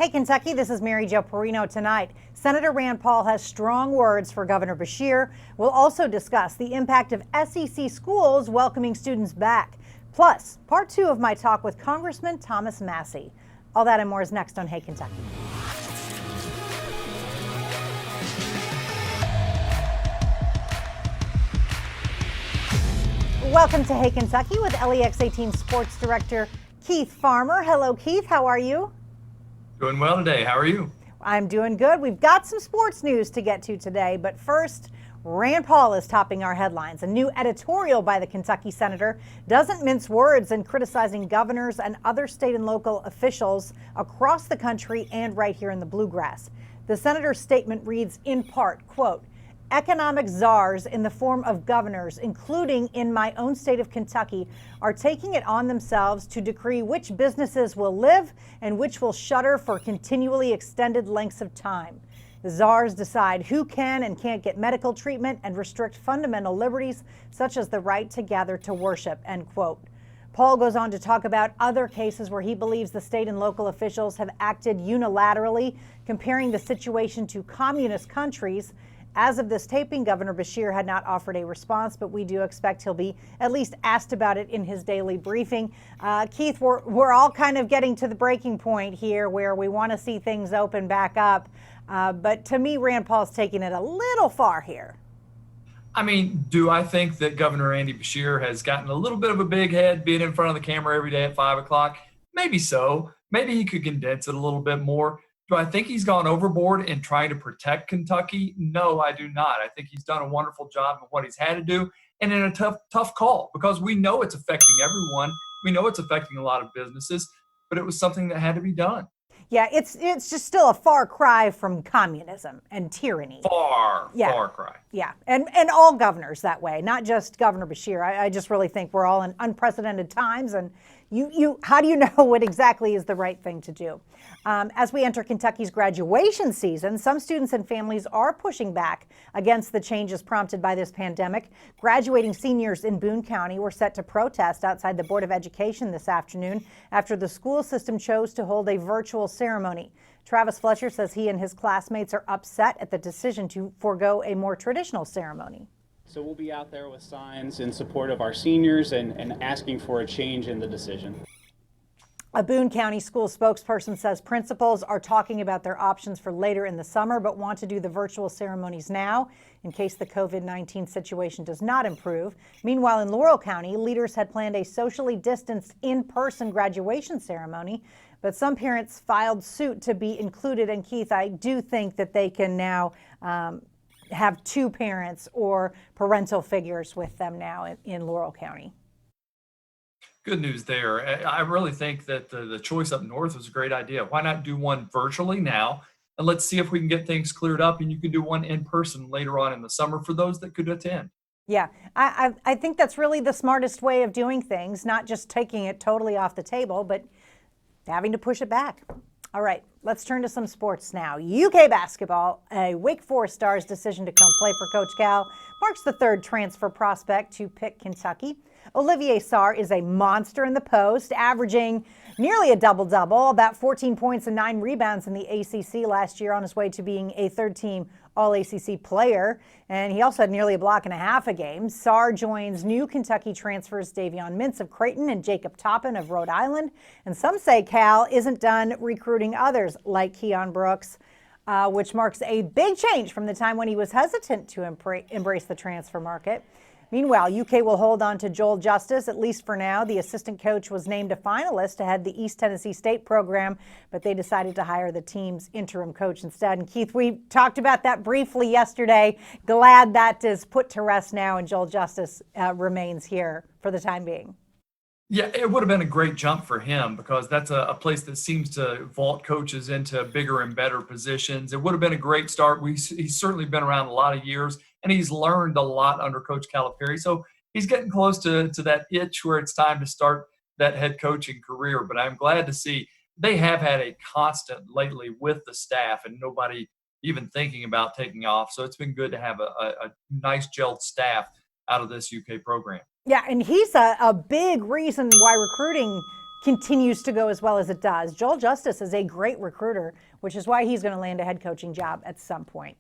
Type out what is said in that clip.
Hey, Kentucky, this is Mary Jo Perino tonight. Senator Rand Paul has strong words for Governor Beshear. We'll also discuss the impact of SEC schools welcoming students back. Plus, part 2 of my talk with Congressman Thomas Massie. All that and more is next on Hey, Kentucky. Welcome to Hey, Kentucky with LEX 18 Sports Director Keith Farmer. Hello, Keith. How are you? Doing well today. How are you? I'm doing good. We've got some sports news to get to today, but first, Rand Paul is topping our headlines. A new editorial by the Kentucky senator doesn't mince words in criticizing governors and other state and local officials across the country and right here in the Bluegrass. The senator's statement reads in part, quote, "Economic czars in the form of governors, including in my own state of Kentucky, are taking it on themselves to decree which businesses will live and which will shutter for continually extended lengths of time. The czars decide who can and can't get medical treatment and restrict fundamental liberties such as the right to gather to worship," end quote. Paul goes on to talk about other cases where he believes the state and local officials have acted unilaterally, comparing the situation to communist countries. As of this taping, Governor Beshear had not offered a response, but we do expect he'll be at least asked about it in his daily briefing. Keith, we're all kind of getting to the breaking point here where we want to see things open back up. But to me, Rand Paul's taking it a little far here. I mean, do I think that Governor Andy Beshear has gotten a little bit of a big head being in front of the camera every day at 5 o'clock? Maybe so. Maybe he could condense it a little bit more. Do I think he's gone overboard in trying to protect Kentucky? No, I do not. I think he's done a wonderful job of what he's had to do and in a tough call because we know it's affecting everyone. We know it's affecting a lot of businesses, but it was something that had to be done. Yeah, it's just still a far cry from communism and tyranny. Far cry. Yeah, and all governors that way, not just Governor Beshear. I just really think we're all in unprecedented times, and how do you know what exactly is the right thing to do? As we enter Kentucky's graduation season, some students and families are pushing back against the changes prompted by this pandemic. Graduating seniors in Boone County were set to protest outside the Board of Education this afternoon after the school system chose to hold a virtual ceremony. Travis Fletcher says he and his classmates are upset at the decision to forego a more traditional ceremony. So we'll be out there with signs in support of our seniors and asking for a change in the decision. A Boone County school spokesperson says principals are talking about their options for later in the summer, but want to do the virtual ceremonies now in case the COVID-19 situation does not improve. Meanwhile, in Laurel County, leaders had planned a socially distanced in-person graduation ceremony, but some parents filed suit to be included. And Keith, I do think that they can now have two parents or parental figures with them now in Laurel County. Good news there. I really think that the choice up north was a great idea. Why not do one virtually now? And let's see if we can get things cleared up and you can do one in person later on in the summer for those that could attend. Yeah, I think that's really the smartest way of doing things, not just taking it totally off the table, but having to push it back. All right, let's turn to some sports now. UK basketball, a Wake Forest Stars decision to come play for Coach Cal marks the third transfer prospect to pick Kentucky. Olivier Sarr is a monster in the post, averaging nearly a double-double, about 14 points and 9 rebounds in the ACC last year on his way to being a third-team All-ACC player. And he also had nearly a block and a half a game. Sarr joins new Kentucky transfers Davion Mintz of Creighton and Jacob Toppin of Rhode Island. And some say Cal isn't done recruiting others like Keon Brooks, which marks a big change from the time when he was hesitant to embrace the transfer market. Meanwhile, UK will hold on to Joel Justice, at least for now. The assistant coach was named a finalist to head the East Tennessee State program, but they decided to hire the team's interim coach instead. And Keith, we talked about that briefly yesterday. Glad that is put to rest now, and Joel Justice remains here for the time being. Yeah, it would have been a great jump for him because that's a place that seems to vault coaches into bigger and better positions. It would have been a great start. He's certainly been around a lot of years, and he's learned a lot under Coach Calipari. So he's getting close to that itch where it's time to start that head coaching career. But I'm glad to see they have had a constant lately with the staff and nobody even thinking about taking off. So it's been good to have a nice gelled staff out of this UK program. Yeah, and he's a big reason why recruiting continues to go as well as it does. Joel Justice is a great recruiter, which is why he's going to land a head coaching job at some point.